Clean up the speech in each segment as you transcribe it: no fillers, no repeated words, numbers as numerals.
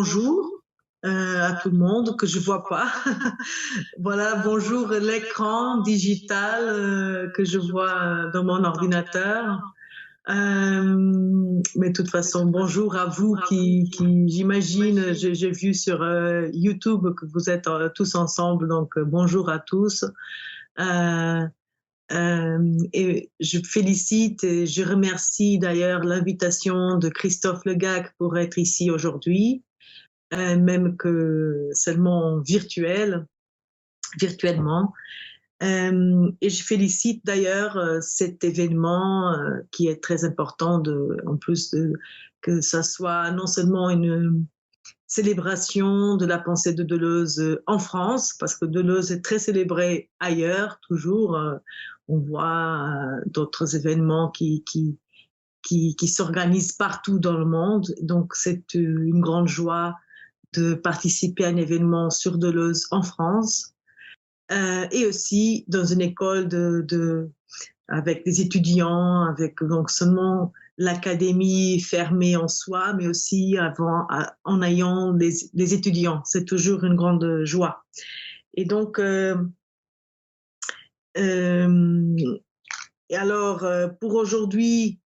bonjour à tout le monde que je vois pas. Voilà, bonjour l'écran digital que je vois dans mon ordinateur. Mais de toute façon, bonjour à vous qui j'imagine, j'ai vu sur YouTube que vous êtes tous ensemble, donc bonjour à tous. Euh, et je félicite et je remercie d'ailleurs l'invitation de Christophe Legac pour être ici aujourd'hui, même que seulement virtuellement. Et je félicite d'ailleurs cet événement qui est très important, en plus que ça soit non seulement une célébration de la pensée de Deleuze en France, parce que Deleuze est très célébré ailleurs, toujours. On voit d'autres événements qui s'organisent partout dans le monde. Donc c'est une grande joie de participer à un événement sur Deleuze en France. Et aussi dans une école avec des étudiants, avec donc seulement l'académie fermée en soi, mais aussi en ayant des étudiants. C'est toujours une grande joie. Et donc, et alors, pour aujourd'hui,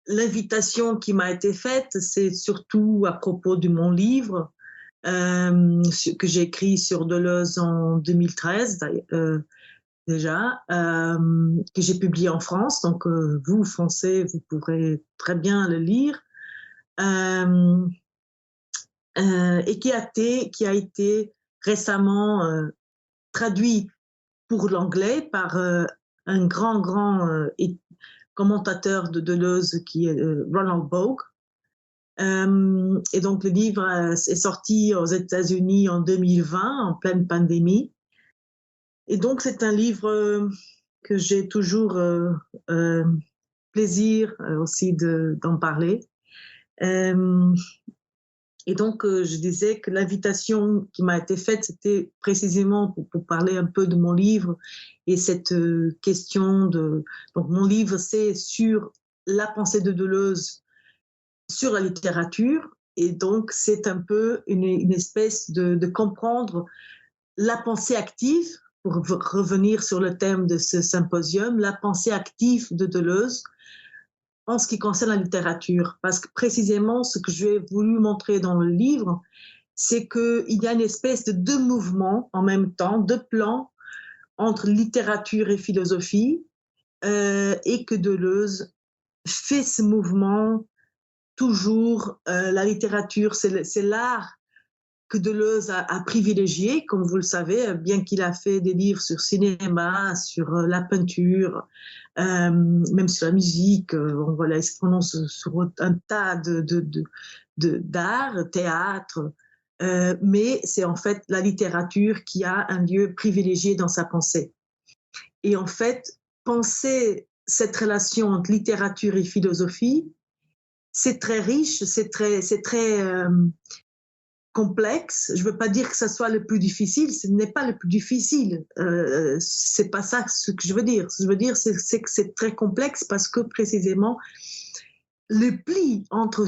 l'invitation qui m'a été faite, c'est surtout à propos de mon livre que j'ai écrit sur Deleuze en 2013 déjà, que j'ai publié en France. Donc, vous, Français, vous pourrez très bien le lire. Et qui a été récemment traduit pour l'anglais par un grand commentateur de Deleuze qui est Ronald Bogue. Et donc, le livre est sorti aux États-Unis en 2020, en pleine pandémie. Et donc, c'est un livre que j'ai toujours plaisir aussi d'en parler. Et donc, je disais que l'invitation qui m'a été faite, c'était précisément pour parler un peu de mon livre et cette question de... Donc, mon livre, c'est sur la pensée de Deleuze, sur la littérature. Et donc, c'est un peu une espèce de comprendre la pensée active, pour revenir sur le thème de ce symposium, la pensée active de Deleuze en ce qui concerne la littérature. Parce que précisément, ce que j'ai voulu montrer dans le livre, c'est qu'il y a une espèce de deux mouvements en même temps, deux plans entre littérature et philosophie, et que Deleuze fait ce mouvement toujours. La littérature, c'est l'art que Deleuze a privilégié, comme vous le savez, bien qu'il a fait des livres sur cinéma, sur la peinture, même sur la musique. On voit là, se prononce sur un tas d'art, théâtre, mais c'est en fait la littérature qui a un lieu privilégié dans sa pensée. Et en fait, penser cette relation entre littérature et philosophie, c'est très riche, c'est très complexe. Je ne veux pas dire que ça soit le plus difficile, ce n'est pas le plus difficile. C'est pas ça ce que je veux dire. Ce que je veux dire, c'est que c'est très complexe parce que précisément, le pli entre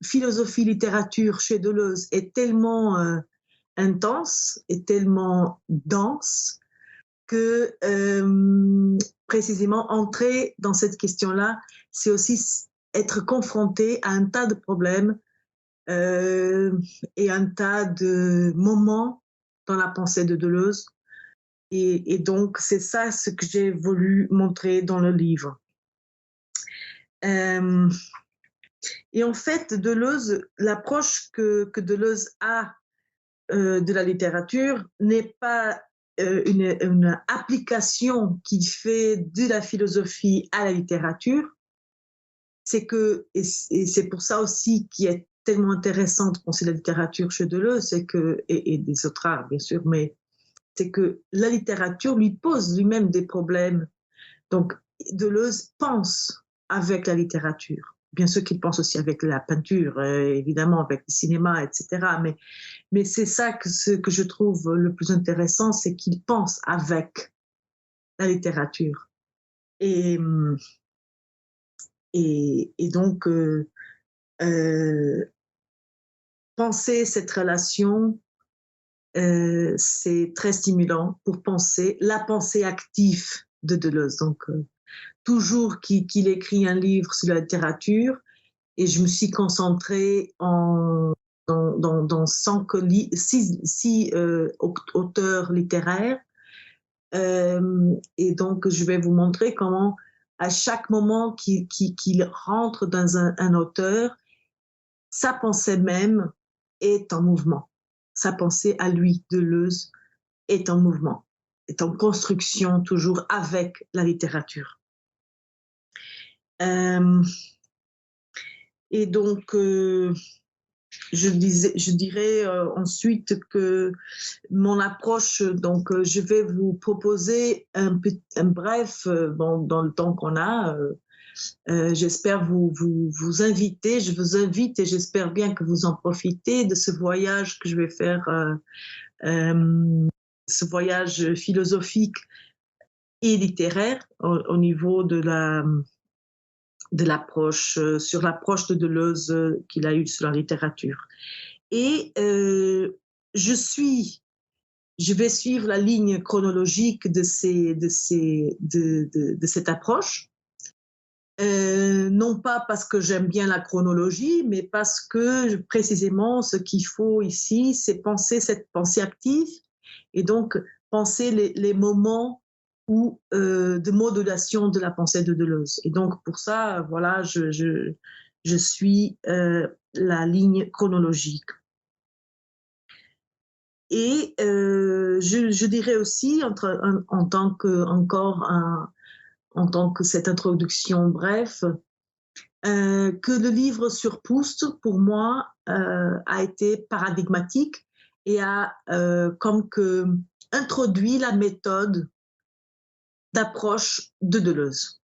philosophie et littérature chez Deleuze est tellement intense et tellement dense que précisément entrer dans cette question-là, c'est aussi être confronté à un tas de problèmes et un tas de moments dans la pensée de Deleuze. Et donc, c'est ça ce que j'ai voulu montrer dans le livre. Et en fait, Deleuze, l'approche que Deleuze a de la littérature n'est pas une application qu'il fait de la philosophie à la littérature. C'est que, et c'est pour ça aussi qu'il est tellement intéressant de penser la littérature chez Deleuze, c'est que, et des autres arts bien sûr, mais c'est que la littérature lui pose lui-même des problèmes. Donc Deleuze pense avec la littérature. Bien sûr qu'il pense aussi avec la peinture, évidemment avec le cinéma, etc. Mais c'est ça ce que je trouve le plus intéressant, c'est qu'il pense avec la littérature. Et, et donc, penser cette relation, c'est très stimulant pour penser la pensée active de Deleuze. Donc, toujours qu'il écrit un livre sur la littérature, et je me suis concentrée dans six auteurs littéraires. Et donc, je vais vous montrer comment, à chaque moment qu'il rentre dans un auteur, sa pensée même est en mouvement. Sa pensée à lui, Deleuze, est en mouvement, est en construction toujours avec la littérature. Et donc, je dirais ensuite que mon approche, donc je vais vous proposer un bref, dans le temps qu'on a, j'espère vous inviter, je vous invite et j'espère bien que vous en profitez de ce voyage que je vais faire, ce voyage philosophique et littéraire au niveau de l'approche, sur l'approche de Deleuze qu'il a eue sur la littérature. Et je vais suivre la ligne chronologique de cette approche. Non pas parce que j'aime bien la chronologie, mais parce que précisément ce qu'il faut ici, c'est penser cette pensée active et donc penser les moments de modulation de la pensée de Deleuze. Et donc pour ça, voilà, je suis la ligne chronologique. Et je dirais aussi, en tant que cette introduction bref, que le livre sur Proust, pour moi, a été paradigmatique et a comme que introduit la méthode d'approche de Deleuze.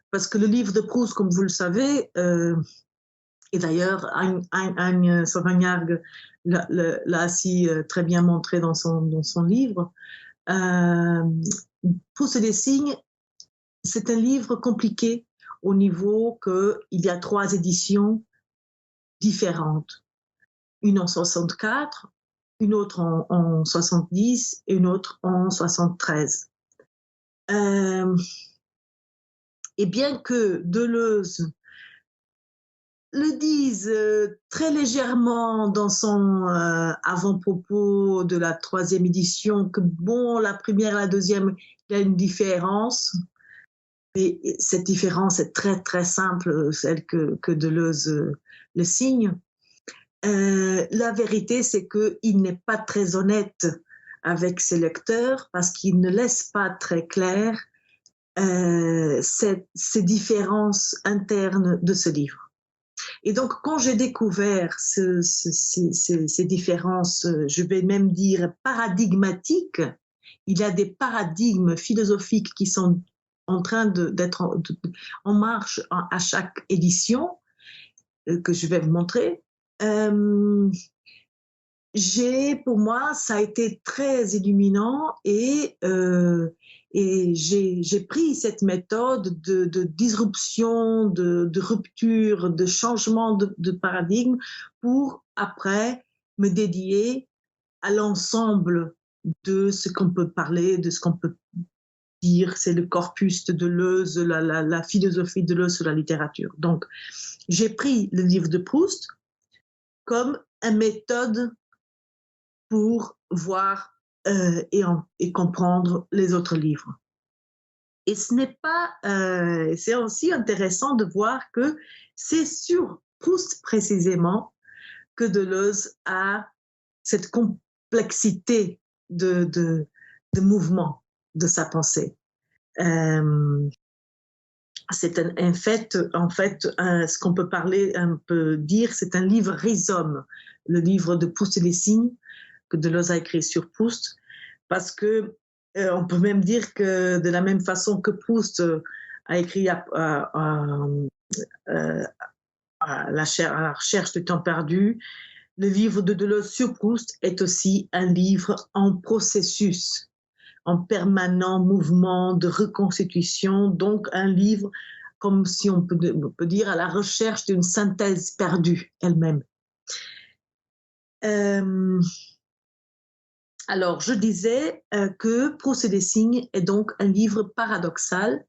Parce que le livre de Proust, comme vous le savez, et d'ailleurs Agne Sauvagnargues l'a aussi très bien montré dans son livre, Proust et les signes, c'est un livre compliqué au niveau qu'il y a 3 éditions différentes. Une en 64, une autre en 70 et une autre en 73. Et bien que Deleuze le dise très légèrement dans son avant-propos de la 3e édition, que bon, la première et la deuxième, il y a une différence, mais cette différence est très très simple, celle que Deleuze le signe. La vérité, c'est qu'il n'est pas très honnête avec ses lecteurs parce qu'il ne laisse pas très clair ces différences internes de ce livre. Et donc, quand j'ai découvert ces différences, je vais même dire paradigmatiques, il y a des paradigmes philosophiques qui sont en train d'être en marche à chaque édition, que je vais vous montrer. Pour moi, ça a été très illuminant et j'ai pris cette méthode de disruption, de rupture, de changement de paradigme pour après me dédier à l'ensemble de ce qu'on peut parler, de ce qu'on peut dire, c'est le corpus de Deleuze, la philosophie de Deleuze sur la littérature. Donc, j'ai pris le livre de Proust comme une méthode pour voir et comprendre les autres livres. Et ce n'est pas, c'est aussi intéressant de voir que c'est sur Proust précisément que Deleuze a cette complexité de mouvement de sa pensée. C'est en fait, ce qu'on peut dire, c'est un livre rhizome, le livre de Proust et les signes, que Deleuze a écrit sur Proust, parce que on peut même dire que de la même façon que Proust a écrit à la recherche du temps perdu, le livre de Deleuze sur Proust est aussi un livre en processus, en permanent mouvement de reconstitution, donc un livre comme si on peut dire à la recherche d'une synthèse perdue elle-même. Euh, alors, je disais que Proust et des signes est donc un livre paradoxal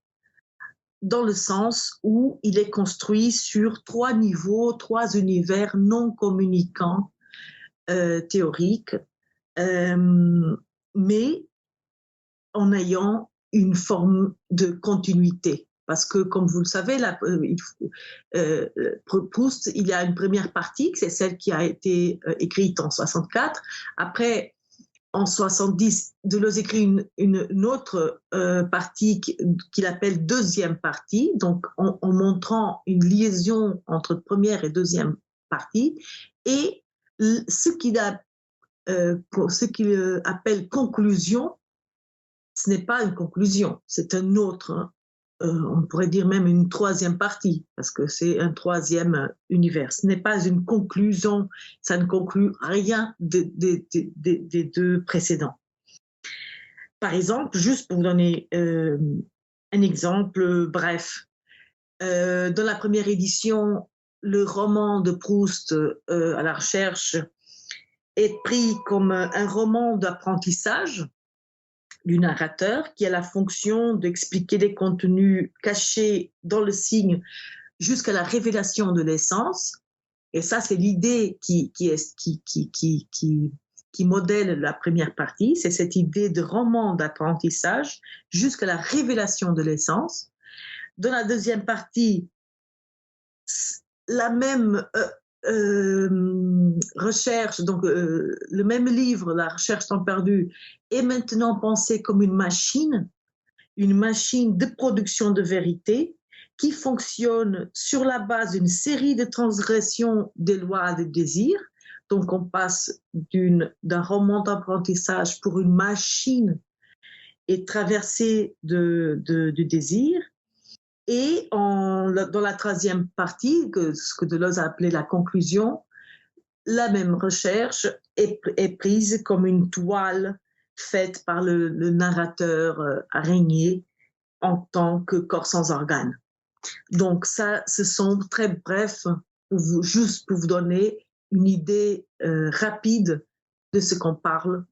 dans le sens où il est construit sur 3 niveaux, 3 univers non communicants théoriques, mais en ayant une forme de continuité. Parce que, comme vous le savez, Proust, il y a une première partie, c'est celle qui a été écrite en 64. Après, en 70, Deleuze écrit une autre partie qu'il appelle deuxième partie, donc en montrant une liaison entre première et deuxième partie, et ce qu'il appelle conclusion, ce n'est pas une conclusion, c'est un autre, on pourrait dire même une troisième partie, parce que c'est un troisième univers. Ce n'est pas une conclusion, ça ne conclut rien des 2 précédents. Par exemple, juste pour vous donner un exemple bref, dans la première édition, le roman de Proust à la recherche est pris comme un roman d'apprentissage du narrateur qui a la fonction d'expliquer les contenus cachés dans le signe jusqu'à la révélation de l'essence. Et ça, c'est l'idée qui modèle la première partie, c'est cette idée de roman d'apprentissage jusqu'à la révélation de l'essence. Dans la deuxième partie, la même recherche, donc le même livre, La recherche temps perdu, est maintenant pensé comme une machine de production de vérité qui fonctionne sur la base d'une série de transgressions des lois de désir. Donc on passe d'un roman d'apprentissage pour une machine et traversée du désir. Et dans la troisième partie, ce que Deleuze a appelé la conclusion, la même recherche est prise comme une toile faite par le narrateur araignée en tant que corps sans organes. Donc ça, ce sont très brefs, juste pour vous donner une idée rapide de ce qu'on parle,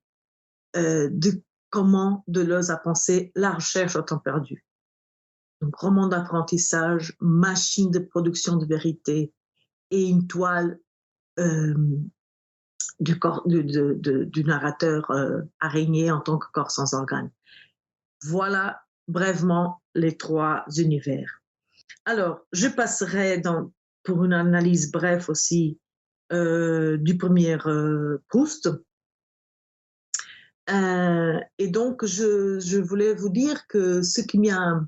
de comment Deleuze a pensé la recherche au temps perdu. Donc roman d'apprentissage, machine de production de vérité et une toile du narrateur araignée en tant que corps sans organes. Voilà brièvement les 3 univers. Alors, je passerai pour une analyse brève aussi du premier Proust. Et donc, je voulais vous dire que ce qui m'a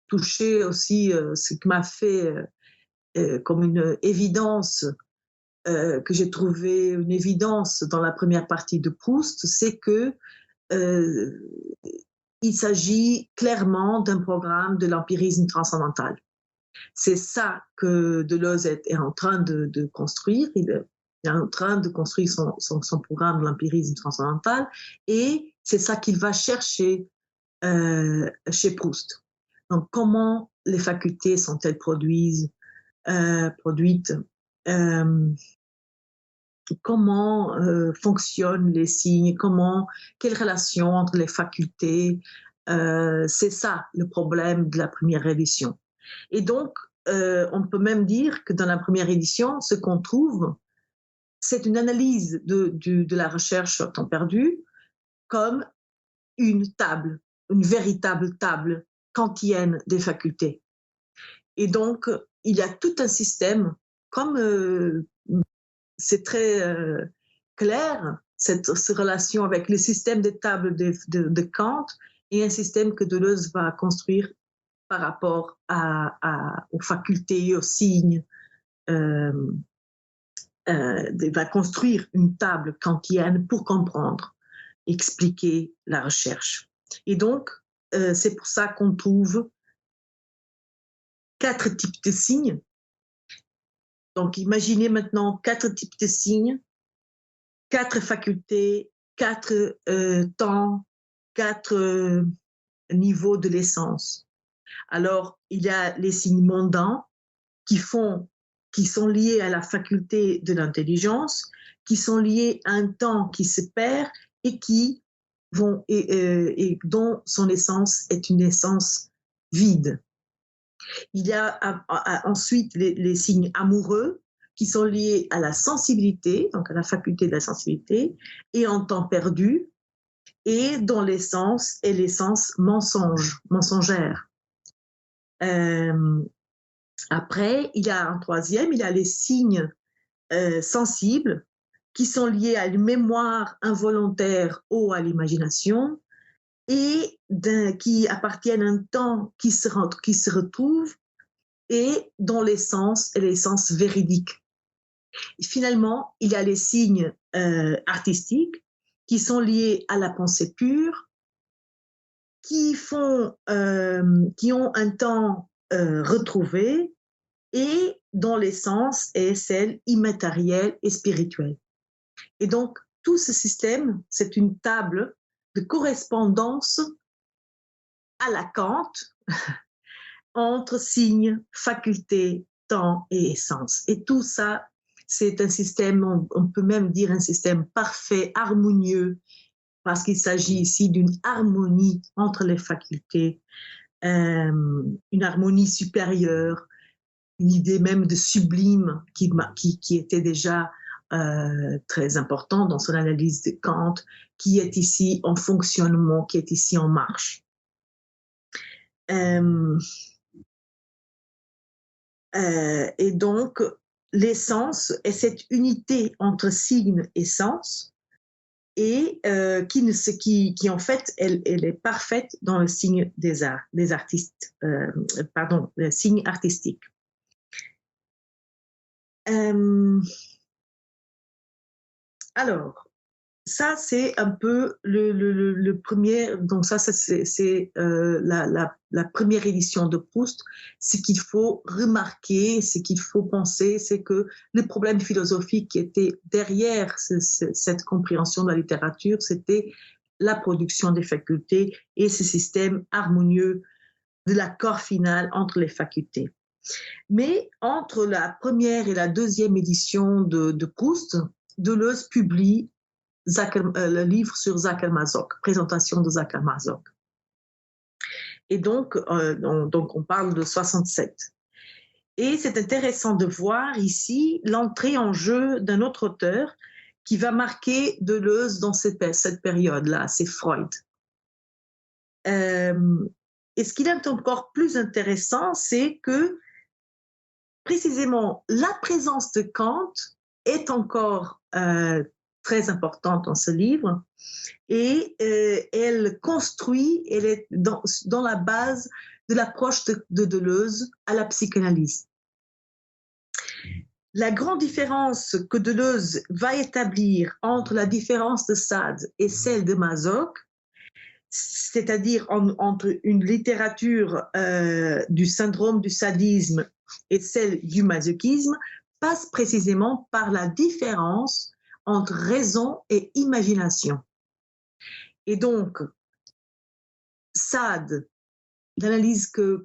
touché aussi, ce qui m'a fait comme une évidence, que j'ai trouvé une évidence dans la première partie de Proust, c'est que il s'agit clairement d'un programme de l'empirisme transcendantal. C'est ça que Deleuze est en train de construire. Il est en train de construire son programme de l'empirisme transcendantal et c'est ça qu'il va chercher chez Proust. Donc, comment les facultés sont-elles produites comment fonctionnent les signes, quelle relation entre les facultés. C'est ça le problème de la première édition. Et donc, on peut même dire que dans la première édition, ce qu'on trouve, c'est une analyse de la recherche au temps perdu comme une véritable table kantienne des facultés. Et donc, il y a tout un système, comme c'est très clair, cette relation avec le système des tables de Kant et un système que Deleuze va construire par rapport aux facultés, aux signes, va construire une table kantienne pour comprendre, expliquer la recherche. Et donc, c'est pour ça qu'on trouve 4 types de signes. Donc, imaginez maintenant 4 types de signes, 4 facultés, 4 temps, 4 niveaux de l'essence. Alors, il y a les signes mondains qui font qui sont liées à la faculté de l'intelligence, qui sont liées à un temps qui se perd et et dont son essence est une essence vide. Il y a ensuite les signes amoureux qui sont liés à la sensibilité, donc à la faculté de la sensibilité, et en temps perdu, et dont l'essence est l'essence mensongère. Après, il y a un troisième, il y a les signes sensibles qui sont liés à une mémoire involontaire ou à l'imagination et qui appartiennent à un temps qui se retrouve et dont l'essence est l'essence véridique. Et finalement, il y a les signes artistiques qui sont liés à la pensée pure, qui ont un temps retrouvé et dont l'essence est celle immatérielle et spirituelle. Et donc, tout ce système, c'est une table de correspondance à la Kant entre signes, facultés, temps et essence. Et tout ça, c'est un système, on peut même dire un système parfait, harmonieux, parce qu'il s'agit ici d'une harmonie entre les facultés, une harmonie supérieure, une idée même de sublime qui était déjà très important dans son analyse de Kant, qui est ici en fonctionnement, qui est ici en marche. Et donc, l'essence est cette unité entre signe et sens, et qui en fait, elle est parfaite dans le signe des arts, des artistes, le signe artistique. Alors, ça, c'est un peu le premier, donc ça c'est la première édition de Proust. Ce qu'il faut remarquer, ce qu'il faut penser, c'est que le problème philosophique qui était derrière cette compréhension de la littérature, c'était la production des facultés et ce système harmonieux de l'accord final entre les facultés. Mais entre la première et la deuxième édition de Proust, Deleuze publie le livre sur Sacher-Masoch, présentation de Sacher-Masoch. Et donc, on parle de 67. Et c'est intéressant de voir ici l'entrée en jeu d'un autre auteur qui va marquer Deleuze dans cette période-là, c'est Freud. Et ce qui est encore plus intéressant, c'est que précisément la présence de Kant est encore très importante dans ce livre, et elle construit, elle est dans la base de l'approche de Deleuze à la psychanalyse. La grande différence que Deleuze va établir entre la différence de Sade et celle de Masoch, c'est-à-dire entre une littérature du syndrome du sadisme et celle du masochisme, passe précisément par la différence entre raison et imagination. Et donc, Sade, l'analyse que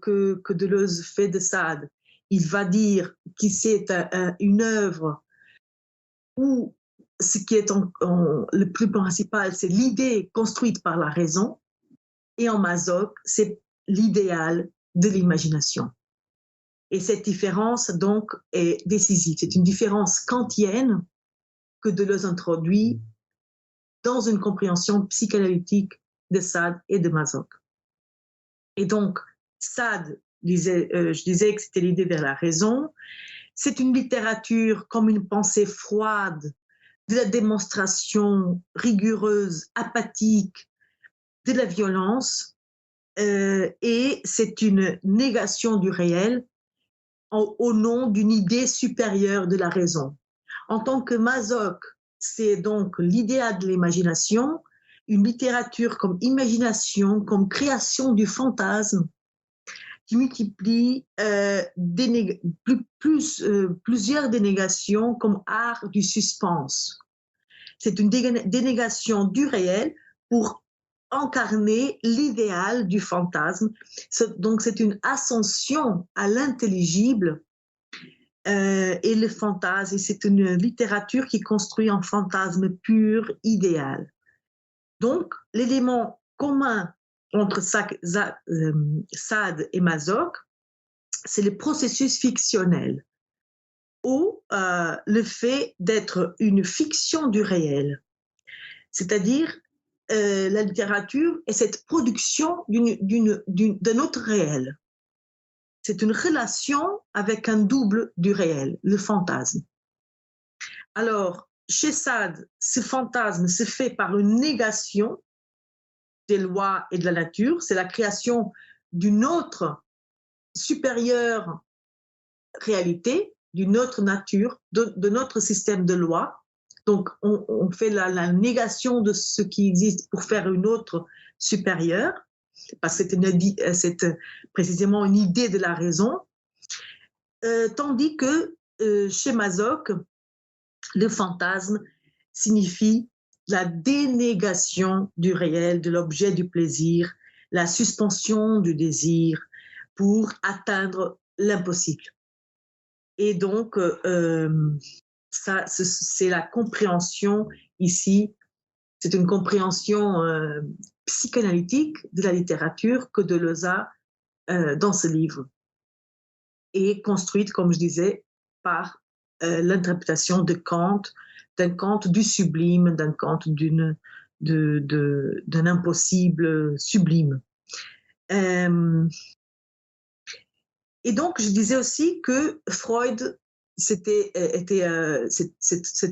Deleuze fait de Sade, il va dire que c'est une œuvre où ce qui est le plus principal, c'est l'idée construite par la raison, et en Masoch, c'est l'idéal de l'imagination. Et cette différence, donc, est décisive. C'est une différence kantienne que Deleuze introduit dans une compréhension psychanalytique de Sade et de Masoch. Et donc, Sade, je disais que c'était l'idée vers la raison. C'est une littérature comme une pensée froide, de la démonstration rigoureuse, apathique, de la violence, et c'est une négation du réel au nom d'une idée supérieure de la raison. En tant que Masoch, c'est donc l'idéal de l'imagination, une littérature comme imagination, comme création du fantasme, qui multiplie plusieurs dénégations comme art du suspense. C'est une dénégation du réel pour incarner l'idéal du fantasme. Donc c'est une ascension à l'intelligible et le fantasme. C'est une littérature qui construit un fantasme pur, idéal. Donc, l'élément commun entre Sade et Mazok, c'est le processus fictionnel, ou le fait d'être une fiction du réel. C'est-à-dire, la littérature est cette production d'un autre réel. C'est une relation avec un double du réel, le fantasme. Alors, chez Sade, ce fantasme se fait par une négation des lois et de la nature. C'est la création d'une autre supérieure réalité, d'une autre nature, de notre système de lois. Donc, on fait la négation de ce qui existe pour faire une autre supérieure, parce que c'est précisément une idée de la raison. Tandis que chez Mazok, le fantasme signifie la dénégation du réel, de l'objet du plaisir, la suspension du désir pour atteindre l'impossible. Et donc, ça, c'est la compréhension ici, c'est une compréhension psychanalytique de la littérature que Deleuze a dans ce livre, et construite, comme je disais, par l'interprétation de Kant, d'un Kant du sublime, d'un Kant d'un impossible sublime. Et donc, je disais aussi que Freud, c'est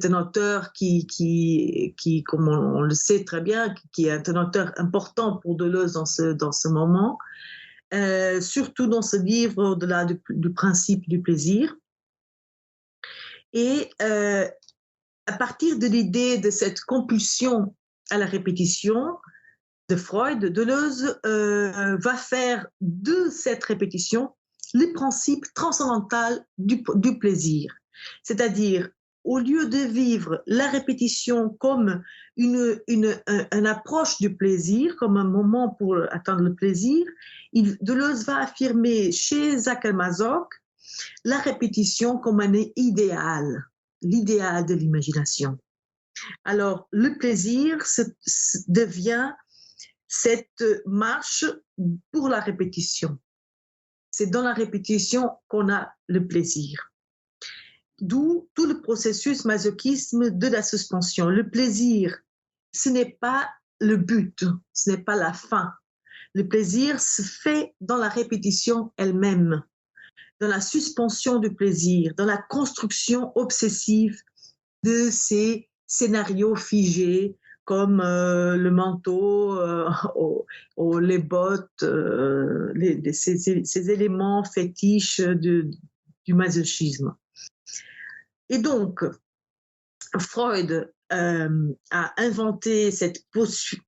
un auteur qui, comme on le sait très bien, qui est un auteur important pour Deleuze dans ce moment, surtout dans ce livre au-delà du principe du plaisir. Et à partir de l'idée de cette compulsion à la répétition de Freud, Deleuze va faire de cette répétition le principe transcendantal du plaisir. C'est-à-dire, au lieu de vivre la répétition comme une approche du plaisir, comme un moment pour atteindre le plaisir, Deleuze va affirmer chez Zakel Mazok la répétition comme un idéal, l'idéal de l'imagination. Alors, le plaisir devient cette marche pour la répétition. C'est dans la répétition qu'on a le plaisir. D'où tout le processus masochisme de la suspension. Le plaisir, ce n'est pas le but, ce n'est pas la fin. Le plaisir se fait dans la répétition elle-même, dans la suspension du plaisir, dans la construction obsessive de ces scénarios figés comme le manteau, les bottes, ces éléments fétiches du masochisme. Et donc, Freud a inventé cette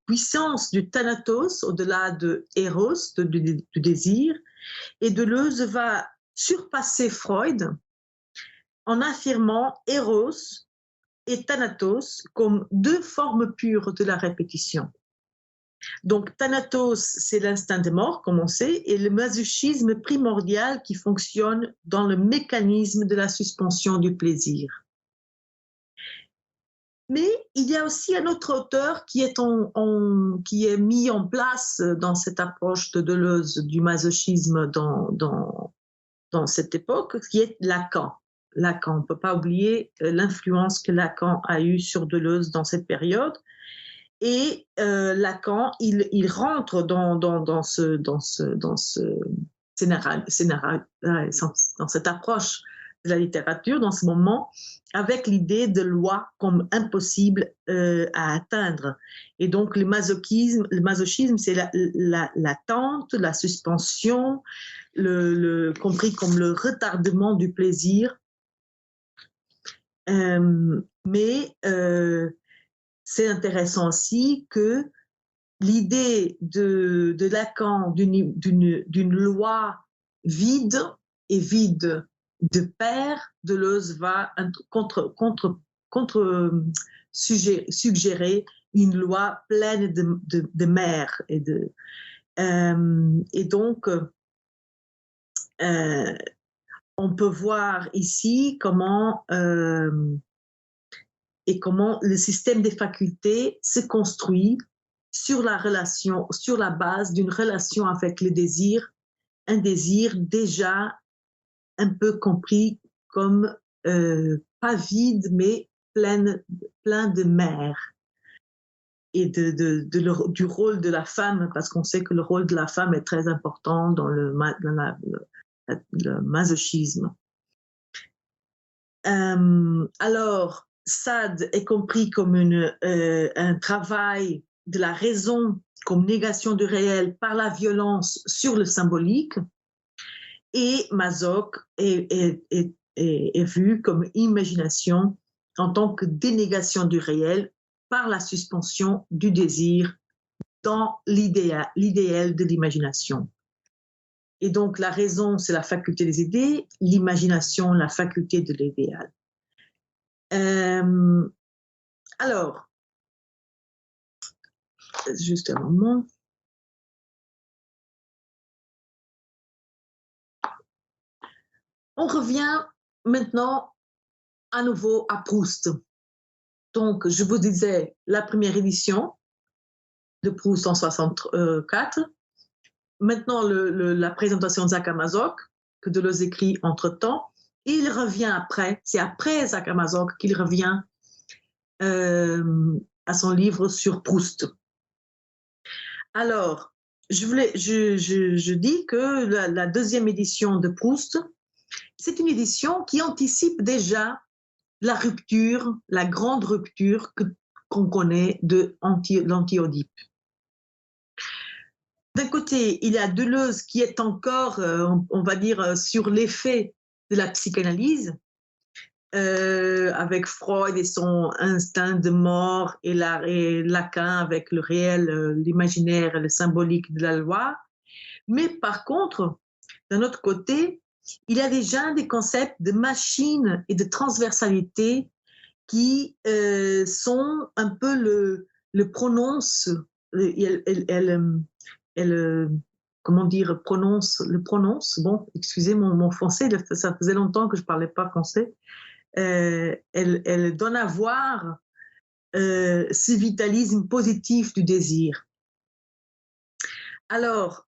puissance du thanatos au-delà de Eros, du désir, et Deleuze va surpasser Freud en affirmant Eros et Thanatos comme deux formes pures de la répétition. Donc, Thanatos, c'est l'instinct de mort, comme on sait, et le masochisme primordial qui fonctionne dans le mécanisme de la suspension du plaisir. Mais il y a aussi un autre auteur qui est mis en place dans cette approche de Deleuze du masochisme dans cette époque, qui est Lacan. Lacan, on ne peut pas oublier l'influence que Lacan a eue sur Deleuze dans cette période. Et Lacan, il rentre dans cette approche de la littérature, dans ce moment, avec l'idée de loi comme impossible à atteindre. Et donc le masochisme, c'est l'attente, la suspension, compris comme le retardement du plaisir. Mais c'est intéressant aussi que l'idée de Lacan d'une loi vide et vide de pair, Deleuze va suggérer une loi pleine de mère. Et donc, on peut voir ici comment le système des facultés se construit sur la base d'une relation avec le désir, un désir déjà un peu compris comme pas vide, mais plein de mer. Et du rôle de la femme, parce qu'on sait que le rôle de la femme est très important dans le masochisme. Alors, Sade est compris comme un travail de la raison comme négation du réel par la violence sur le symbolique, et Mazoch est vu comme imagination en tant que dénégation du réel par la suspension du désir dans l'idéal de l'imagination. Et donc la raison, c'est la faculté des idées, l'imagination, la faculté de l'idéal. Alors, juste un moment. On revient maintenant à nouveau à Proust. Donc, je vous disais, la première édition de Proust en 64. Maintenant, la présentation de Isaac Mazoch, que Deleuze écrit entre-temps. Il revient après, c'est après Isaac Mazoch qu'il revient à son livre sur Proust. Alors, je dis que la deuxième édition de Proust, c'est une édition qui anticipe déjà la rupture, la grande rupture qu'on connaît de l'anti-Oedipe. D'un côté, il y a Deleuze qui est encore, on va dire, sur l'effet de la psychanalyse, avec Freud et son instinct de mort, et Lacan avec le réel, l'imaginaire et le symbolique de la loi. Mais par contre, d'un autre côté, il y a déjà des concepts de machine et de transversalité qui sont un peu le prononce, comment dire, le prononce, bon, excusez mon français, ça faisait longtemps que je ne parlais pas français, elle donne à voir ce vitalisme positif du désir. Alors,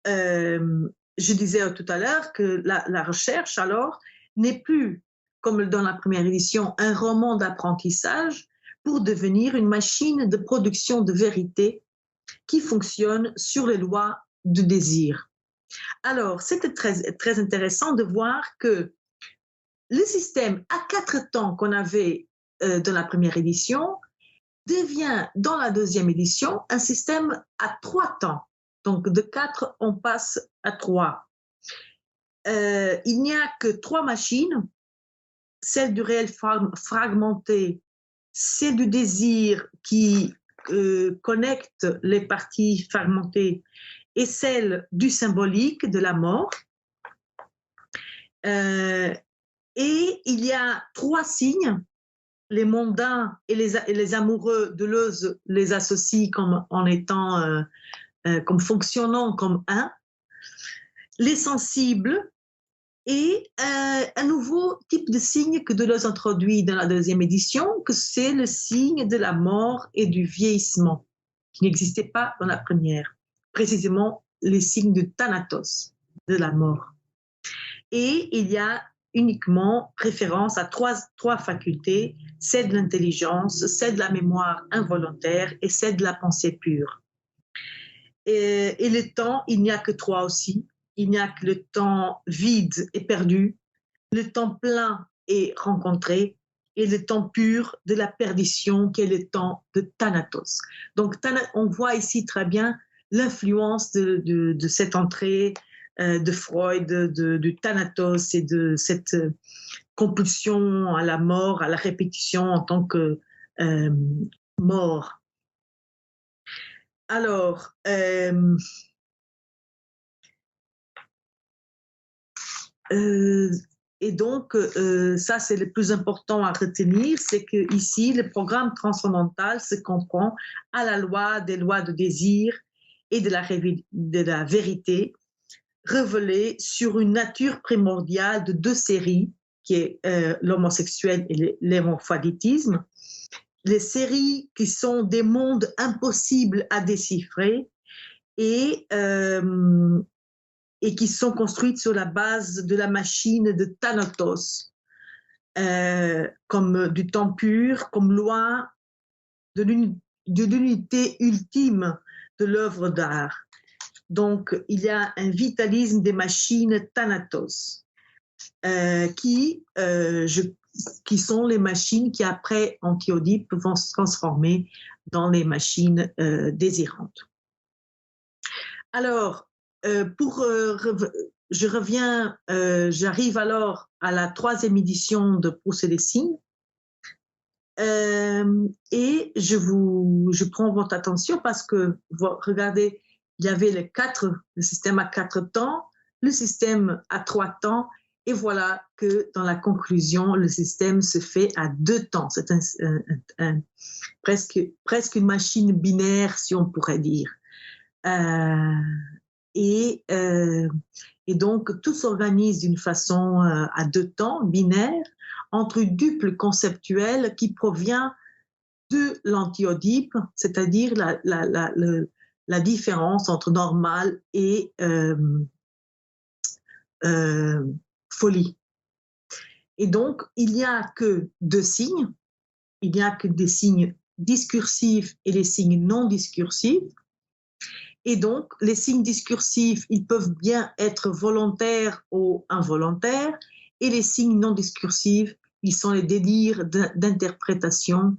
je disais tout à l'heure que la recherche, alors, n'est plus, comme dans la première édition, un roman d'apprentissage pour devenir une machine de production de vérité qui fonctionne sur les lois du désir. Alors, c'était très intéressant de voir que le système à 4 temps qu'on avait dans la première édition devient, dans la deuxième édition, un système à 3 temps. Donc, de 4, on passe à 3. Il n'y a que 3 machines, celle du réel fragmenté, celle du désir qui connecte les parties fragmentées et celle du symbolique, de la mort. Et il y a 3 signes, les mondains et les amoureux. Deleuze les associe en étant, comme fonctionnant comme un, les sensibles et un nouveau type de signe que Deleuze introduit dans la deuxième édition, que c'est le signe de la mort et du vieillissement, qui n'existait pas dans la première, précisément les signes de Thanatos, de la mort. Et il y a uniquement référence à trois facultés, celle de l'intelligence, celle de la mémoire involontaire et celle de la pensée pure. Et le temps, il n'y a que 3 aussi. Il n'y a que le temps vide et perdu, le temps plein et rencontré, et le temps pur de la perdition qui est le temps de Thanatos. Donc on voit ici très bien l'influence de cette entrée de Freud, du Thanatos et de cette compulsion à la mort, à la répétition en tant que mort. Alors, et donc, ça, c'est le plus important à retenir, c'est que ici, le programme transcendantal se comprend à la loi des lois de désir et de la vérité, révélé sur une nature primordiale de deux séries, qui est l'homosexuel et l'hémaphroditisme. Les séries qui sont des mondes impossibles à déchiffrer et qui sont construites sur la base de la machine de Thanatos, comme du temps pur, comme loi de l'unité ultime de l'œuvre d'art. Donc, il y a un vitalisme des machines Thanatos, qui sont les machines qui, après Antiope, vont se transformer dans les machines désirantes. Alors, j'arrive alors à la 3e édition de Proust et les signes, et je prends votre attention parce que, regardez, il y avait le système à 4 temps, le système à 3 temps, et voilà que dans la conclusion, le système se fait à 2 temps. C'est presque une machine binaire, si on pourrait dire. Et donc, tout s'organise d'une façon à 2 temps, binaire, entre une duple conceptuelle qui provient de l'Antiope, c'est-à-dire la différence entre normal et folie. Et donc, il n'y a que 2 signes. Il n'y a que des signes discursifs et les signes non discursifs. Et donc, les signes discursifs, ils peuvent bien être volontaires ou involontaires, et les signes non discursifs, ils sont les délires d'interprétation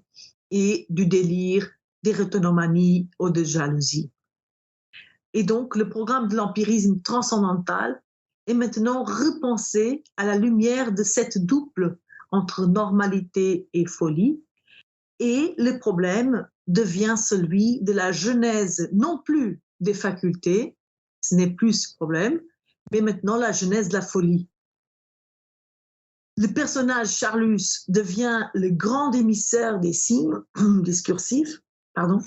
et du délire d'érotonomanie ou de jalousie. Et donc, le programme de l'empirisme transcendantal est maintenant repensé à la lumière de cette double entre normalité et folie, et le problème devient celui de la genèse, non plus des facultés, ce n'est plus ce problème, mais maintenant la genèse de la folie. Le personnage Charlus devient le grand émissaire des signes discursifs, pardon.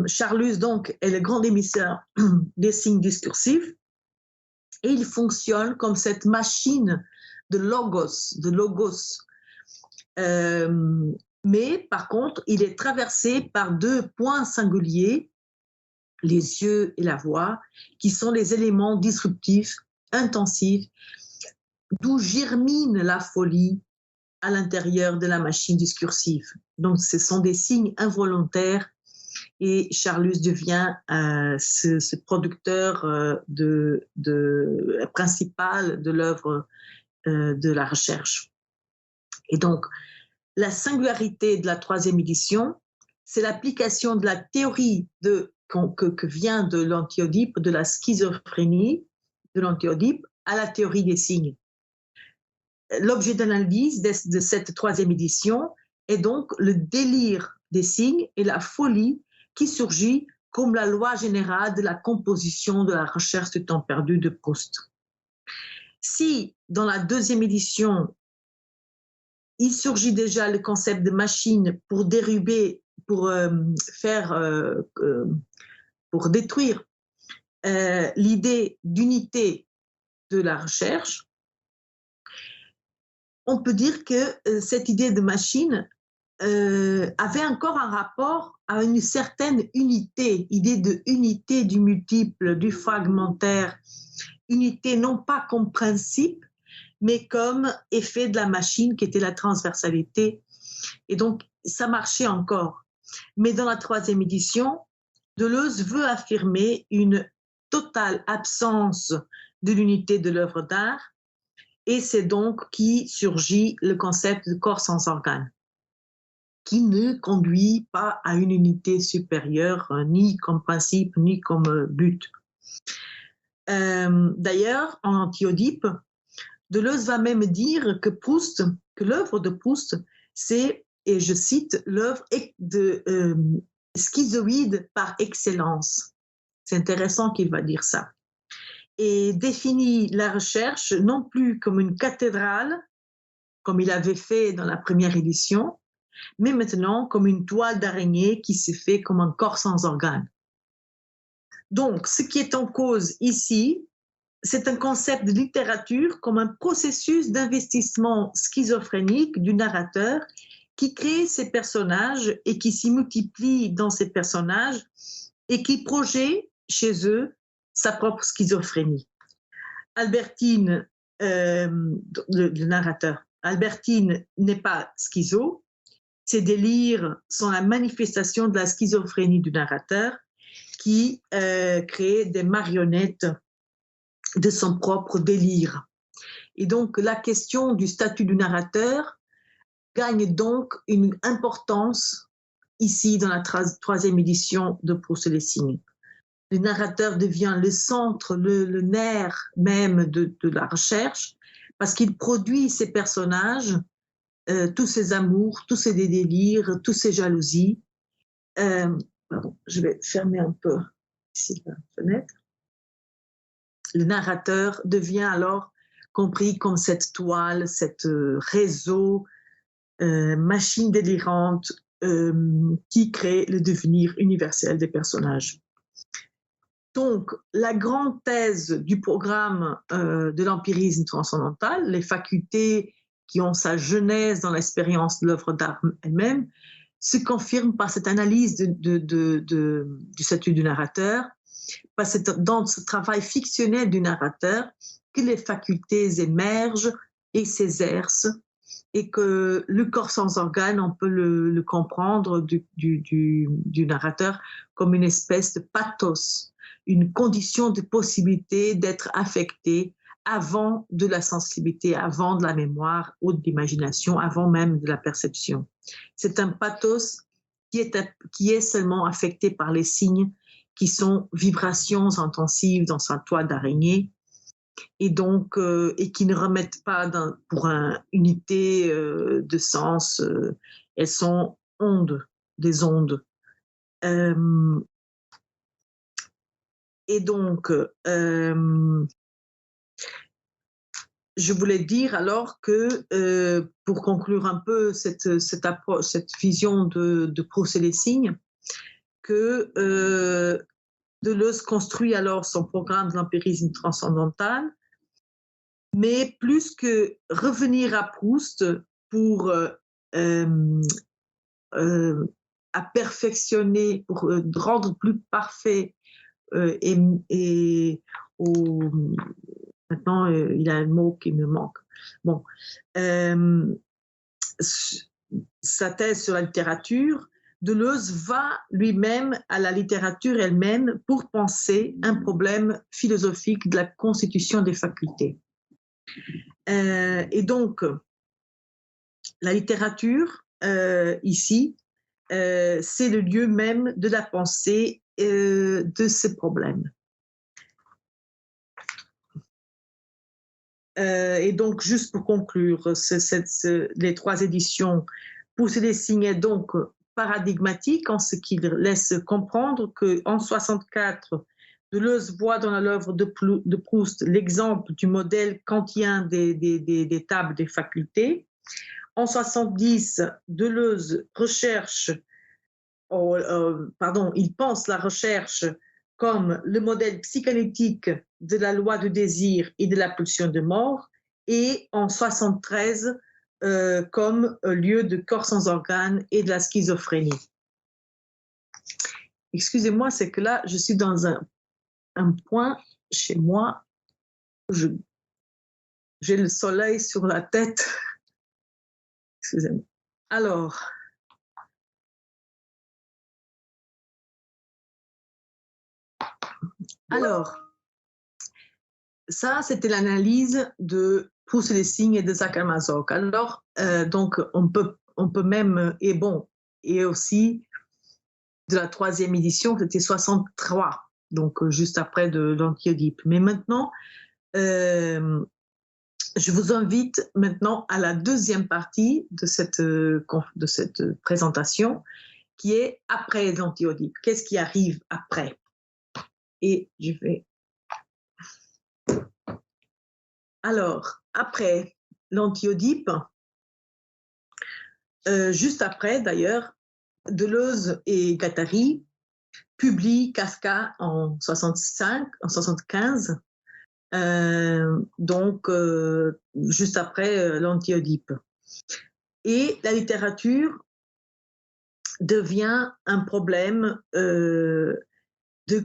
Charlus, donc, est le grand émissaire des signes discursifs, et il fonctionne comme cette machine de logos. Mais par contre, il est traversé par 2 points singuliers, les yeux et la voix, qui sont les éléments disruptifs, intensifs, d'où germine la folie à l'intérieur de la machine discursive. Donc, ce sont des signes involontaires, et Charlus devient ce producteur principal de l'œuvre de la recherche. Et donc, la singularité de la 3e édition, c'est l'application de la théorie que vient de l'Antiope, de la schizophrénie de l'Antiope, à la théorie des signes. L'objet d'analyse de cette 3e édition est donc le délire des signes et la folie qui surgit comme la loi générale de la composition de la recherche du temps perdu de Proust. Si, dans la 2e édition, il surgit déjà le concept de machine pour déruber, pour détruire l'idée d'unité de la recherche, on peut dire que cette idée de machine avait encore un rapport à une certaine unité, idée de unité du multiple, du fragmentaire, unité non pas comme principe, mais comme effet de la machine qui était la transversalité. Et donc, ça marchait encore. Mais dans la 3e édition, Deleuze veut affirmer une totale absence de l'unité de l'œuvre d'art, et c'est donc qui surgit le concept de corps sans organe, qui ne conduit pas à une unité supérieure, ni comme principe, ni comme but. D'ailleurs, en Antiope, Deleuze va même dire que l'œuvre de Proust, c'est, et je cite, l'œuvre schizoïde par excellence. C'est intéressant qu'il va dire ça. Et définit la recherche non plus comme une cathédrale, comme il avait fait dans la première édition, mais maintenant comme une toile d'araignée qui se fait comme un corps sans organes. Donc, ce qui est en cause ici, c'est un concept de littérature comme un processus d'investissement schizophrénique du narrateur qui crée ces personnages et qui s'y multiplie dans ces personnages et qui projette chez eux sa propre schizophrénie. Albertine, le narrateur, Albertine n'est pas schizo, ses délires sont la manifestation de la schizophrénie du narrateur qui crée des marionnettes de son propre délire. Et donc, la question du statut du narrateur gagne donc une importance ici dans la troisième édition de Proust et Lessing. Le narrateur devient le centre, le nerf même de la recherche, parce qu'il produit ces personnages, tous ces amours, tous ces délires, tous ces jalousies. Pardon, je vais fermer un peu ici la fenêtre. Le narrateur devient alors compris comme cette toile, cette réseau, machine délirante qui crée le devenir universel des personnages. Donc, la grande thèse du programme de l'empirisme transcendantal, les facultés qui ont sa genèse dans l'expérience de l'œuvre d'art elle-même, se confirme par cette analyse du statut du narrateur, parce que c'est dans ce travail fictionnel du narrateur que les facultés émergent et s'exercent, et que le corps sans organes, on peut le comprendre du narrateur comme une espèce de pathos, une condition de possibilité d'être affecté avant de la sensibilité, avant de la mémoire ou de l'imagination, avant même de la perception. C'est un pathos qui est seulement affecté par les signes qui sont vibrations intensives dans sa toile d'araignée, et donc et qui ne remettent pas pour une unité de sens, elles sont des ondes. Et donc, je voulais dire alors que, pour conclure un peu cette approche, cette vision de Proust et Lessing, que Deleuze construit alors son programme de l'empirisme transcendantal, mais plus que revenir à Proust pour à perfectionner, pour rendre plus parfait et maintenant il y a un mot qui me manque. Bon, sa thèse sur la littérature, Deleuze va lui-même à la littérature elle-même pour penser un problème philosophique de la constitution des facultés. Et donc, la littérature, ici, c'est le lieu même de la pensée de ces problèmes. Et donc, juste pour conclure, les trois éditions, Proust et Lessing est donc paradigmatique en ce qu'il laisse comprendre qu'en 64, Deleuze voit dans l'œuvre de Proust l'exemple du modèle kantien des tables des facultés. En 70, Deleuze il pense la recherche comme le modèle psychanalytique de la loi du désir et de la pulsion de mort, et en 73 comme lieu de corps sans organes et de la schizophrénie. Excusez-moi, c'est que là, je suis dans un point chez moi où j'ai le soleil sur la tête. Excusez-moi. Alors, ça, c'était l'analyse de Proust et Lessing et de Jacques Mazoch. Alors, donc, on peut même, et aussi de la troisième édition, c'était 63, donc juste après de l'Antiodype. Mais maintenant, je vous invite maintenant à la deuxième partie de cette présentation, qui est après l'Antiodype. Qu'est-ce qui arrive après? Et je vais... Alors, après l'Antiodype, juste après, d'ailleurs, Deleuze et Guattari publient Kafka en 75, donc juste après l'Anti-Oedipe. Et la littérature devient un problème de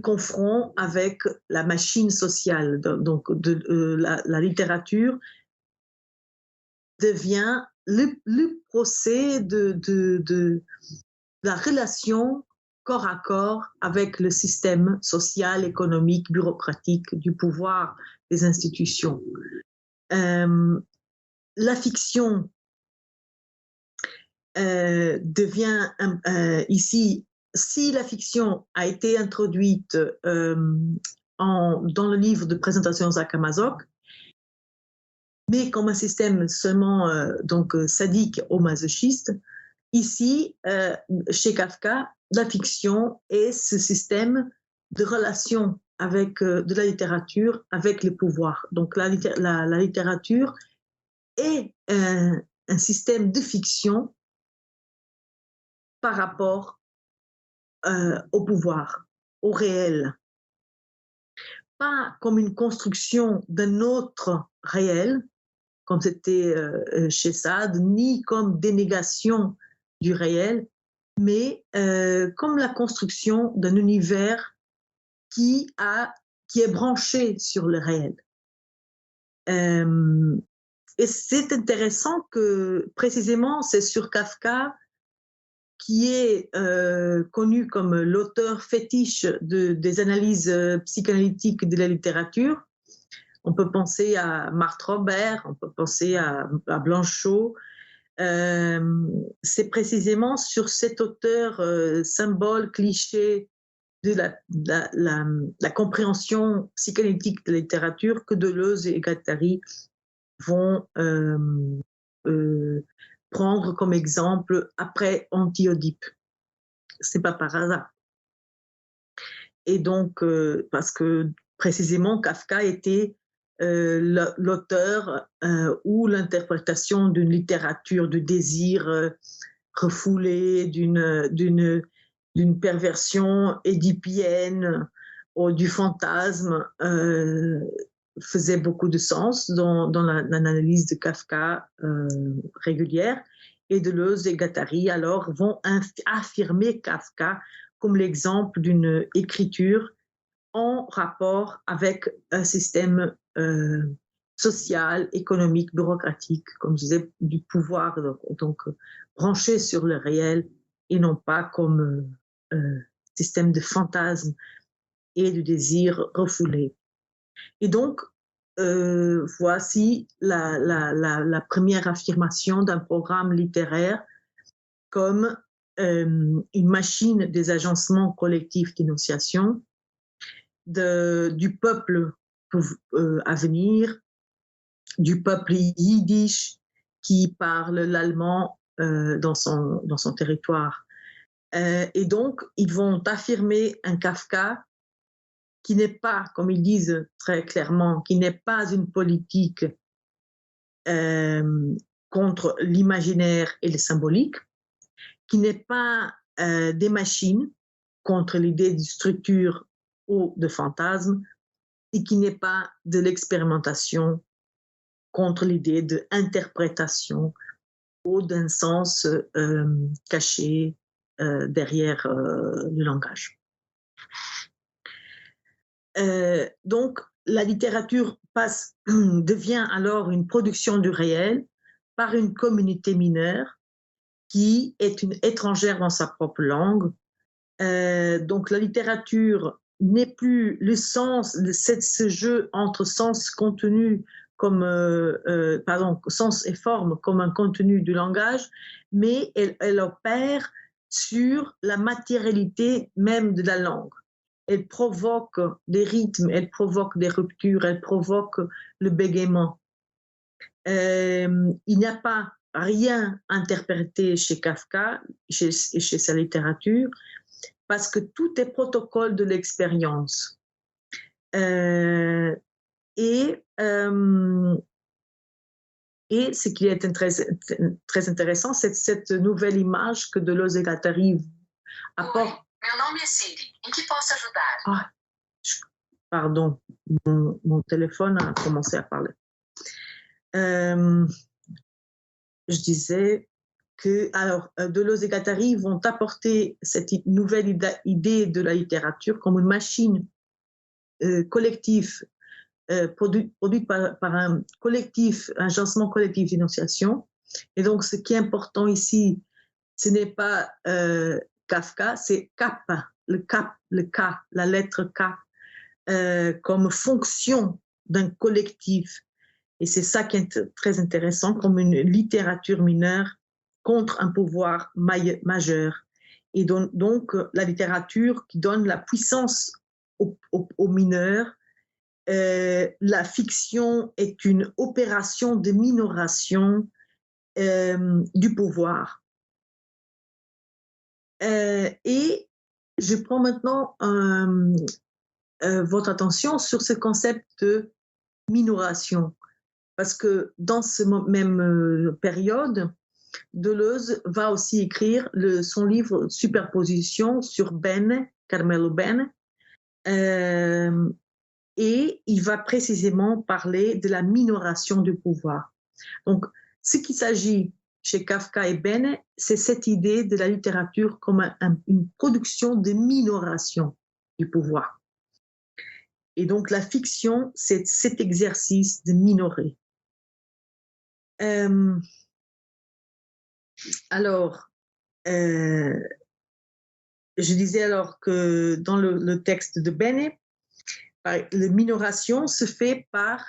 confront avec la machine sociale. Donc, la littérature devient le procès de la relation corps à corps avec le système social, économique, bureaucratique, du pouvoir, des institutions. La fiction devient ici, si la fiction a été introduite dans le livre de présentation Sakamazok, mais comme un système seulement sadique ou masochiste, ici, chez Kafka, la fiction est ce système de relation avec de la littérature avec les pouvoirs. Donc la littérature est un système de fiction par rapport au pouvoir, au réel. Pas comme une construction d'un autre réel, comme c'était chez Sade, ni comme dénégation du réel, mais comme la construction d'un univers qui est branché sur le réel. Et c'est intéressant que précisément c'est sur Kafka, qui est connu comme l'auteur fétiche des analyses psychanalytiques de la littérature. On peut penser à Marthe Robert, on peut penser à Blanchot. C'est précisément sur cet auteur symbole, cliché de la compréhension psychanalytique de la littérature que Deleuze et Guattari vont prendre comme exemple après Anti-Oedipe. C'est pas par hasard. Et donc, parce que précisément Kafka était l'auteur ou l'interprétation d'une littérature de désir refoulé, d'une perversion édipienne ou du fantasme faisait beaucoup de sens dans l'analyse de Kafka régulière. Et Deleuze et Guattari alors vont affirmer Kafka comme l'exemple d'une écriture en rapport avec un système social, économique, bureaucratique, comme je disais, du pouvoir, donc branché sur le réel et non pas comme système de fantasme et de désir refoulé. Et donc, voici la première affirmation d'un programme littéraire comme une machine des agencements collectifs d'énonciation du peuple à venir, du peuple yiddish qui parle l'allemand dans son territoire. Et donc, ils vont affirmer un Kafka qui n'est pas, comme ils disent très clairement, qui n'est pas une politique contre l'imaginaire et le symbolique, qui n'est pas des machines contre l'idée de structure ou de fantasme, et qui n'est pas de l'expérimentation contre l'idée d'interprétation ou d'un sens caché derrière le langage. Donc, la littérature devient alors une production du réel par une communauté mineure qui est une étrangère dans sa propre langue. Donc, la littérature n'est plus le sens de ce jeu entre sens, contenu, sens et forme comme un contenu du langage, mais elle opère sur la matérialité même de la langue. Elle provoque des rythmes, elle provoque des ruptures, elle provoque le bégaiement. Il n'y a pas rien interprété chez Kafka et chez sa littérature, parce que tout est protocole de l'expérience. Et Et ce qui est très intéressant, c'est cette nouvelle image que Deleuze et Guattari apportent. Oi, meu nome é Siri. Em que posso ajudar? Ah, pardon, mon téléphone a commencé à parler. Je disais que alors, Deleuze et Guattari vont apporter cette nouvelle idée de la littérature comme une machine collective, produite par un collectif, un agencement collectif d'énonciation. Et donc, ce qui est important ici, ce n'est pas Kafka, c'est Cap, le K, la lettre K, comme fonction d'un collectif. Et c'est ça qui est très intéressant, comme une littérature mineure contre un pouvoir majeur. Et donc la littérature qui donne la puissance aux mineurs. La fiction est une opération de minoration du pouvoir. Et je prends maintenant votre attention sur ce concept de minoration. Parce que dans ce même période, Deleuze va aussi écrire son livre Superposition sur Bene, Carmelo Bene, et il va précisément parler de la minoration du pouvoir. Donc, ce qu'il s'agit chez Kafka et Bene, c'est cette idée de la littérature comme une production de minoration du pouvoir. Et donc, la fiction, c'est cet exercice de minorer. Alors, je disais alors que dans le texte de Bene, la minoration se fait par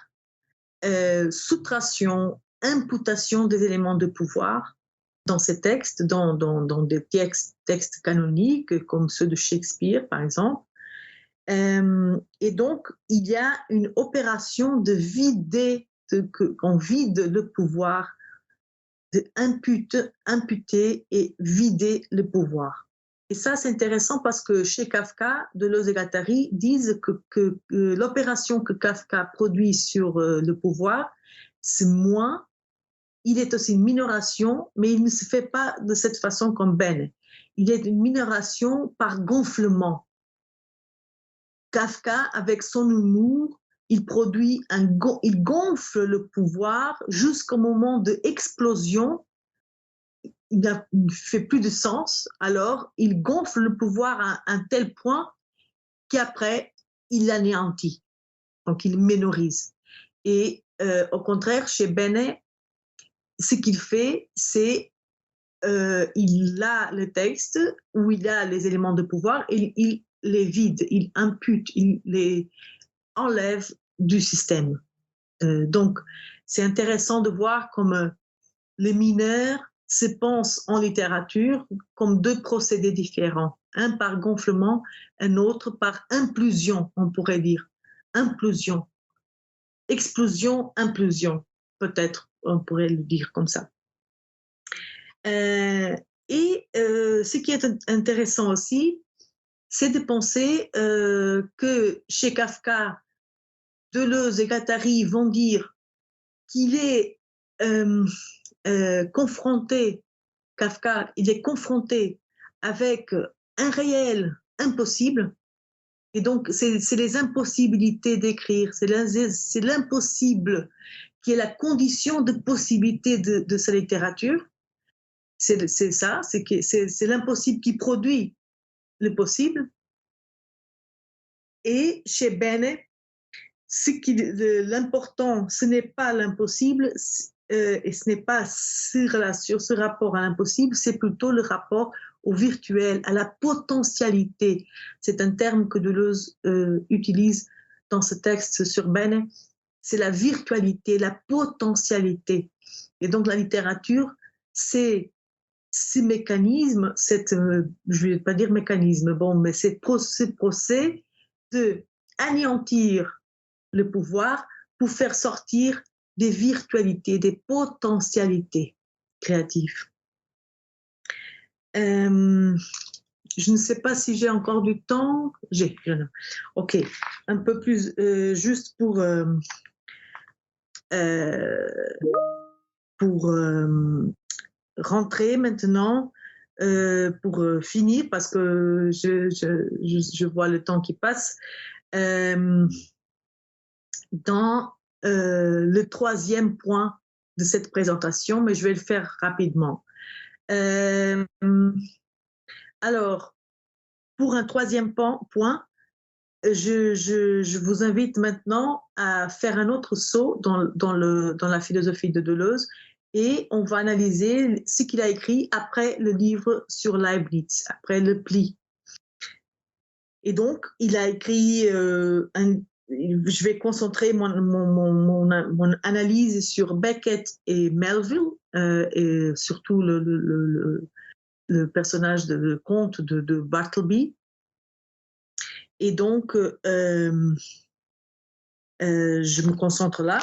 soustraction, imputation des éléments de pouvoir dans ces textes, dans des textes canoniques comme ceux de Shakespeare, par exemple. Et donc, il y a une opération de vider, qu'on vide le pouvoir, de imputer et vider le pouvoir. Et ça, c'est intéressant parce que chez Kafka, Deleuze et Guattari disent que l'opération que Kafka produit sur le pouvoir, c'est moins, il est aussi une minoration, mais il ne se fait pas de cette façon comme Bene. Il est une minoration par gonflement. Kafka, avec son humour, il gonfle le pouvoir jusqu'au moment de explosion. Il ne fait plus de sens, alors il gonfle le pouvoir à un tel point qu'après, il l'anéantit. Donc, il ménorise. Et au contraire, chez Bene, ce qu'il fait, c'est il a le texte où il a les éléments de pouvoir et il les vide, il impute, il les enlève du système. Donc, c'est intéressant de voir comme les mineurs se pensent en littérature comme deux procédés différents. Un par gonflement, un autre par implosion, on pourrait dire. Implosion. Explosion, implosion. Peut-être, on pourrait le dire comme ça. Ce qui est intéressant aussi, c'est de penser que chez Kafka, Deleuze et Guattari vont dire qu'il est confronté, Kafka, il est confronté avec un réel impossible. Et donc, c'est les impossibilités d'écrire, c'est l'impossible qui est la condition de possibilité de sa littérature. C'est ça, c'est l'impossible qui produit le possible. Et chez Bene, l'important, ce n'est pas l'impossible, et ce n'est pas ce rapport à l'impossible, c'est plutôt le rapport au virtuel, à la potentialité. C'est un terme que Deleuze utilise dans ce texte sur Bene. C'est la virtualité, la potentialité. Et donc la littérature, c'est ce mécanisme, je ne vais pas dire mécanisme, bon, mais c'est ce procès de anéantir le pouvoir pour faire sortir des virtualités, des potentialités créatives. Je ne sais pas si j'ai encore du temps. J'ai. Ok. Un peu plus, juste pour pour rentrer maintenant, pour finir, parce que je vois le temps qui passe, dans le troisième point de cette présentation, mais je vais le faire rapidement. Alors, pour un troisième point, je vous invite maintenant à faire un autre saut dans la philosophie de Deleuze, et on va analyser ce qu'il a écrit après le livre sur Leibniz, après le pli. Et donc, il a écrit je vais concentrer mon analyse sur Beckett et Melville, et surtout le personnage de comte de Bartleby. Et donc, je me concentre là,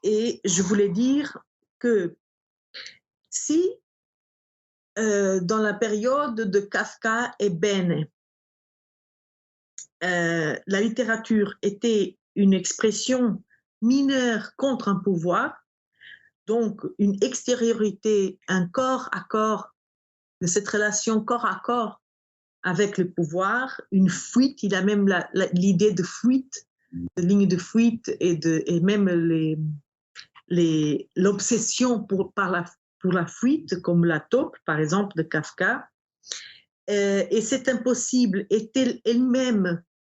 et je voulais dire que si dans la période de Kafka et Bene, la littérature était une expression mineure contre un pouvoir, donc une extériorité, un corps à corps, de cette relation corps à corps avec le pouvoir, une fuite, il a même l'idée de fuite, de ligne de fuite, et même l'obsession pour la fuite, comme la taupe, par exemple, de Kafka. Et c'est impossible est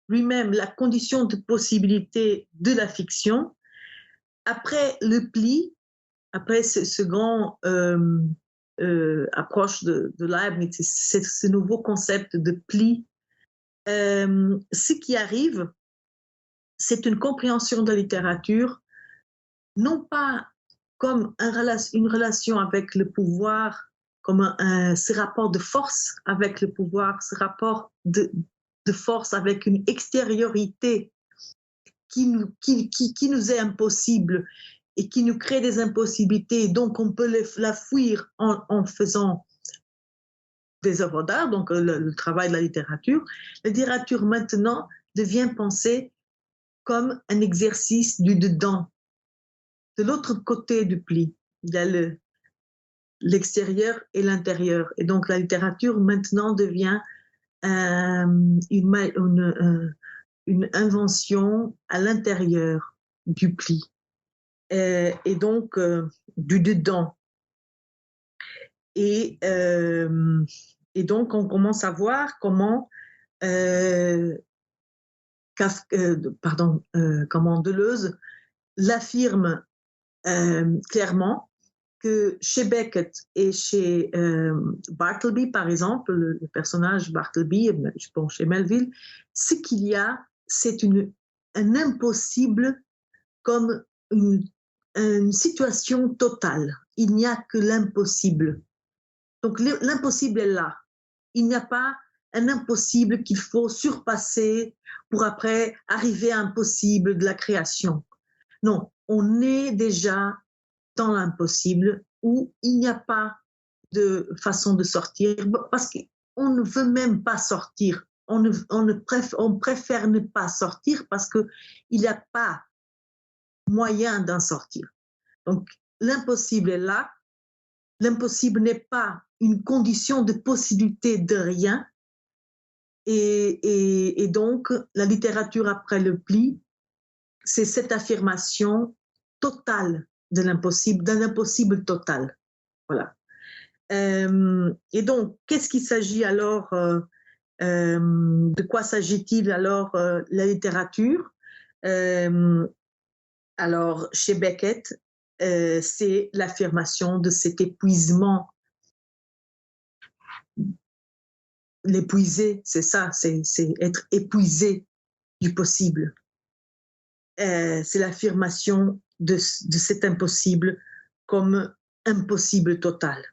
lui-même la condition de possibilité de la fiction. Après le pli, après ce grand approche de Leibniz, ce nouveau concept de pli, ce qui arrive, c'est une compréhension de la littérature, non pas comme une relation avec le pouvoir, comme ce rapport de force avec le pouvoir, ce rapport de force avec une extériorité qui nous est impossible et qui nous crée des impossibilités. Donc, on peut la fuir en faisant des œuvres d'art, donc le travail de la littérature. La littérature, maintenant, devient pensée comme un exercice du dedans. De l'autre côté du pli, il y a l'extérieur et l'intérieur. Et donc, la littérature, maintenant, devient une invention à l'intérieur du pli. Et donc, du dedans. Et donc, on commence à voir comment comment Deleuze l'affirme clairement, que chez Beckett et chez Bartleby, par exemple, le personnage Bartleby, je pense chez Melville, ce qu'il y a, c'est un impossible comme une situation totale. Il n'y a que l'impossible. Donc l'impossible est là. Il n'y a pas un impossible qu'il faut surpasser pour après arriver à un possible de la création. Non, on est déjà dans l'impossible où il n'y a pas de façon de sortir, parce qu'on ne veut même pas sortir. On préfère ne pas sortir parce qu'il n'y a pas moyen d'en sortir. Donc, l'impossible est là. L'impossible n'est pas une condition de possibilité de rien. Et donc, la littérature après le pli, c'est cette affirmation totale de l'impossible, d'un impossible total. Voilà. Et donc, qu'est-ce qu'il s'agit alors, de quoi s'agit-il alors, la littérature? Alors, chez Beckett, c'est l'affirmation de cet épuisement. L'épuiser, c'est ça, c'est être épuisé du possible. C'est l'affirmation de cet impossible comme impossible total.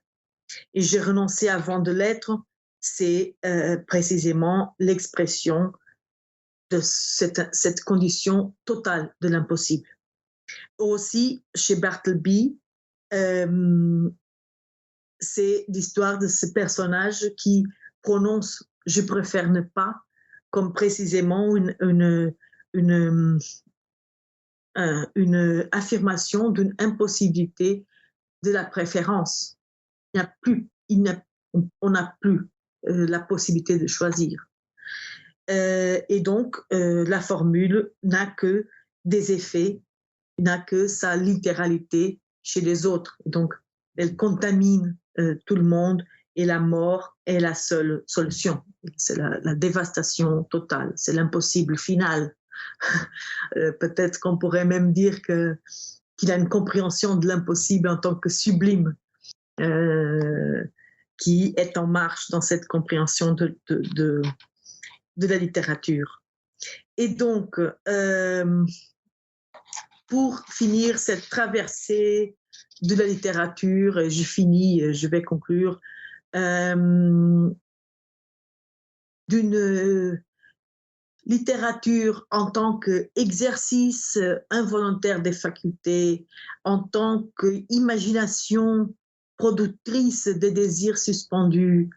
Et j'ai renoncé avant de l'être, c'est précisément l'expression de cette condition totale de l'impossible. Aussi, chez Bartleby, c'est l'histoire de ce personnage qui prononce « je préfère ne pas » comme précisément une affirmation d'une impossibilité de la préférence. Il n'y a plus, on n'a plus la possibilité de choisir. Et donc, la formule n'a que des effets, n'a que sa littéralité chez les autres. Donc, elle contamine tout le monde et la mort est la seule solution. C'est la dévastation totale, c'est l'impossible final. Peut-être qu'on pourrait même dire qu'il a une compréhension de l'impossible en tant que sublime, qui est en marche dans cette compréhension de la littérature. Et donc, pour finir cette traversée de la littérature, et je vais conclure, d'une littérature en tant qu'exercice involontaire des facultés, en tant qu'imagination productrice des désirs suspendus,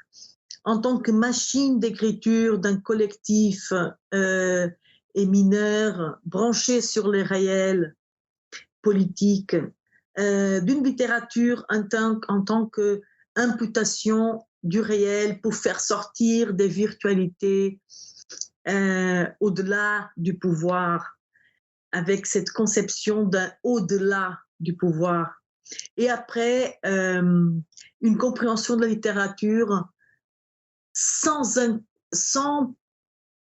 en tant que machine d'écriture d'un collectif et mineur branché sur les réels politiques, d'une littérature en tant qu'imputation du réel pour faire sortir des virtualités au-delà du pouvoir, avec cette conception d'un au-delà du pouvoir. Et après, une compréhension de la littérature sans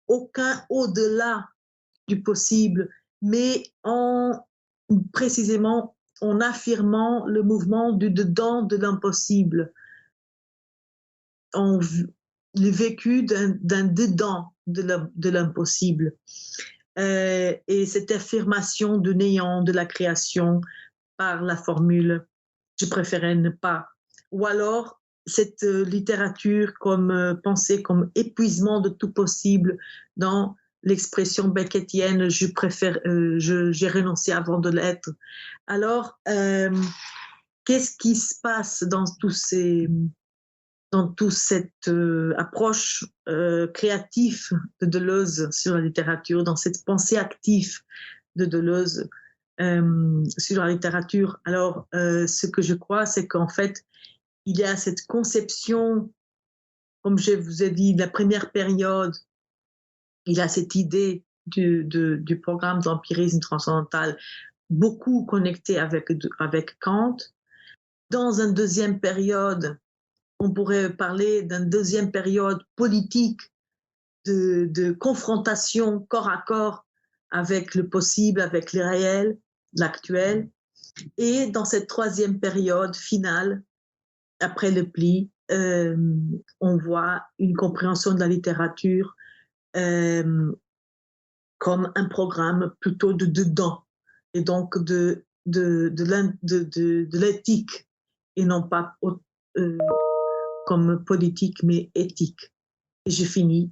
aucun au-delà du possible, mais précisément en affirmant le mouvement du dedans de l'impossible, le vécu d'un dedans de l'impossible. Et cette affirmation du néant, de la création, par la formule « je préférais ne pas ». Ou alors, cette littérature comme pensée comme épuisement de tout possible dans l'expression beckettienne « j'ai renoncé avant de l'être ». Alors, qu'est-ce qui se passe dans toute cette approche créative de Deleuze sur la littérature, dans cette pensée active de Deleuze sur la littérature? Alors, ce que je crois, c'est qu'en fait, il y a cette conception, comme je vous ai dit, de la première période, il a cette idée du programme d'empirisme transcendantal, beaucoup connecté avec Kant. Dans une deuxième période, on pourrait parler d'une deuxième période politique de confrontation corps à corps avec le possible, avec le réel, l'actuel. Et dans cette troisième période finale, après le pli, on voit une compréhension de la littérature comme un programme plutôt de dedans, et donc de l'éthique, et non pas comme politique, mais éthique. Et je finis